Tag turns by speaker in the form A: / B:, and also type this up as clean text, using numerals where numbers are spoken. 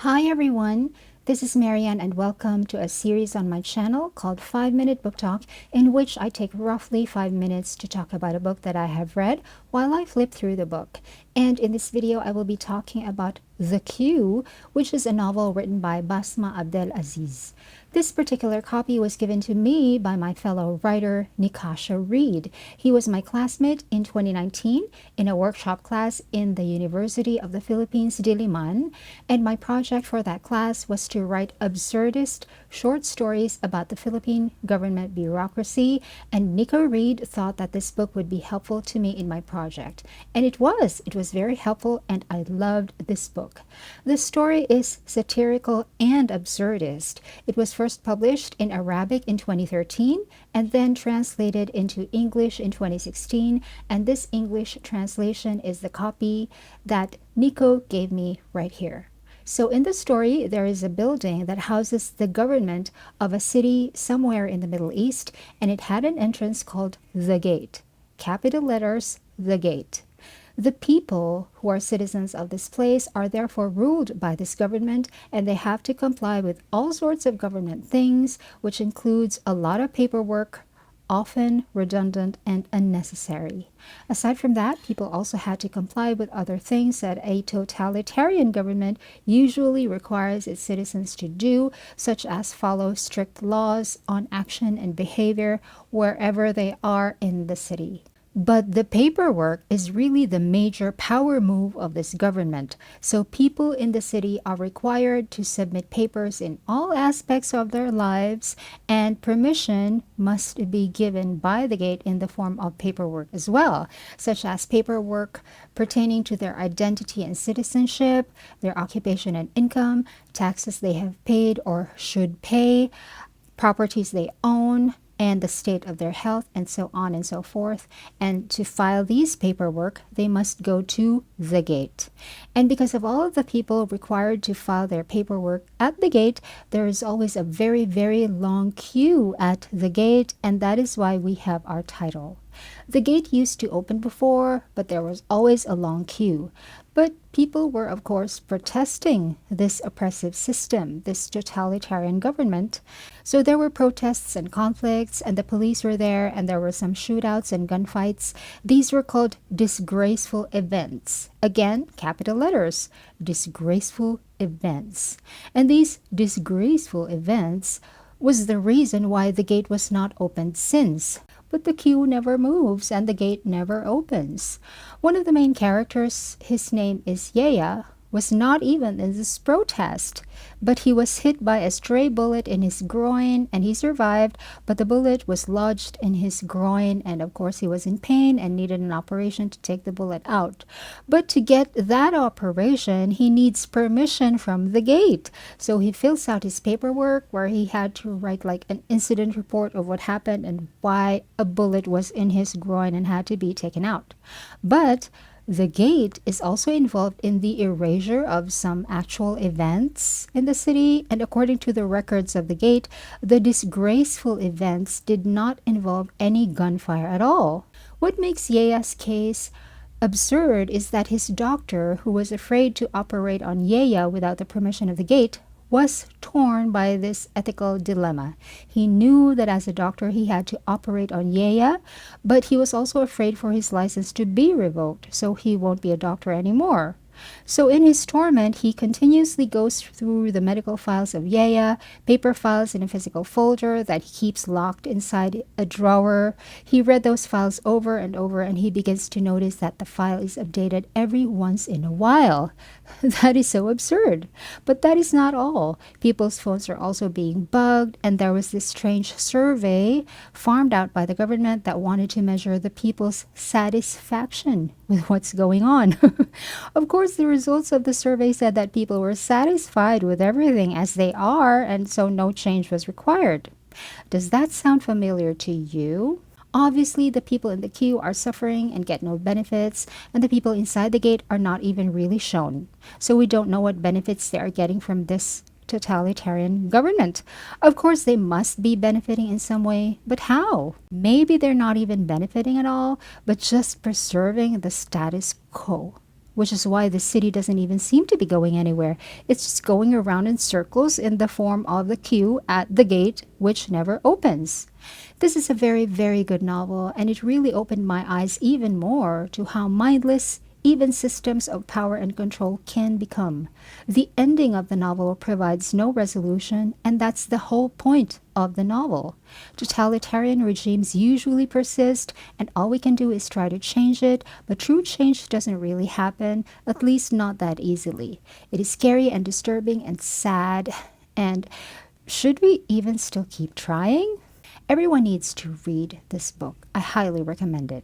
A: Hi everyone, this is Marianne and welcome to a series on my channel called 5-Minute Book Talk, in which I take roughly 5 minutes to talk about a book that I have read while I flip through the book. And in this video I will be talking about The Queue, which is a novel written by Basma Abdel Aziz. This particular copy was given to me by my fellow writer Nikasha Reed. He was my classmate in 2019 in a workshop class in the University of the Philippines, Diliman, and my project for that class was to write absurdist short stories about the Philippine government bureaucracy, and Nico Reed thought that this book would be helpful to me in my project. And it was very helpful, and I loved this book. The story is satirical and absurdist. It was first published in Arabic in 2013 and then translated into English in 2016, and this English translation is the copy that Nico gave me right here. So in the story, there is a building that houses the government of a city somewhere in the Middle East, and it had an entrance called the Gate. Capital letters, the Gate. The people who are citizens of this place are therefore ruled by this government, and they have to comply with all sorts of government things, which includes a lot of paperwork, often redundant and unnecessary. Aside from that, people also had to comply with other things that a totalitarian government usually requires its citizens to do, such as follow strict laws on action and behavior wherever they are in the city. But the paperwork is really the major power move of this government. So people in the city are required to submit papers in all aspects of their lives, and permission must be given by the gate in the form of paperwork as well, such as paperwork pertaining to their identity and citizenship, their occupation and income, taxes they have paid or should pay, properties they own, and the state of their health, and so on and so forth. And to file these paperwork, they must go to the gate. And because of all of the people required to file their paperwork at the gate, there is always a very, very long queue at the gate, and that is why we have our title. The gate used to open before, but there was always a long queue. But people were, of course, protesting this oppressive system, this totalitarian government. So there were protests and conflicts, and the police were there, and there were some shootouts and gunfights. These were called disgraceful events. Again, capital letters, disgraceful events. And these disgraceful events was the reason why the gate was not opened since. But the queue never moves and the gate never opens. One of the main characters, his name is Yeya, was not even in this protest, but he was hit by a stray bullet in his groin and he survived, but the bullet was lodged in his groin, and of course he was in pain and needed an operation to take the bullet out. But to get that operation, he needs permission from the gate. So he fills out his paperwork where he had to write like an incident report of what happened and why a bullet was in his groin and had to be taken out. But the gate is also involved in the erasure of some actual events in the city, and according to the records of the gate, the disgraceful events did not involve any gunfire at all. What makes Yeya's case absurd is that his doctor, who was afraid to operate on Yeya without the permission of the gate, was torn by this ethical dilemma. He knew that as a doctor he had to operate on Yeya, but he was also afraid for his license to be revoked, so he won't be a doctor anymore. So in his torment, he continuously goes through the medical files of Yeya, paper files in a physical folder that he keeps locked inside a drawer. He read those files over and over, and he begins to notice that the file is updated every once in a while. That is so absurd. But that is not all. People's phones are also being bugged, and there was this strange survey farmed out by the government that wanted to measure the people's satisfaction with what's going on. Of course, the results of the survey said that people were satisfied with everything as they are, and so no change was required. Does that sound familiar to you? Obviously, the people in the queue are suffering and get no benefits, and the people inside the gate are not even really shown. So we don't know what benefits they are getting from this totalitarian government. Of course, they must be benefiting in some way, but how? Maybe they're not even benefiting at all, but just preserving the status quo. which is why the city doesn't even seem to be going anywhere. It's just going around in circles in the form of the queue at the gate, which never opens. This is a very, very good novel, and it really opened my eyes even more to how mindless even systems of power and control can become. The ending of the novel provides no resolution, and that's the whole point of the novel. Totalitarian regimes usually persist, and all we can do is try to change it, but true change doesn't really happen, at least not that easily. It is scary and disturbing and sad, and should we even still keep trying? Everyone needs to read this book. I highly recommend it.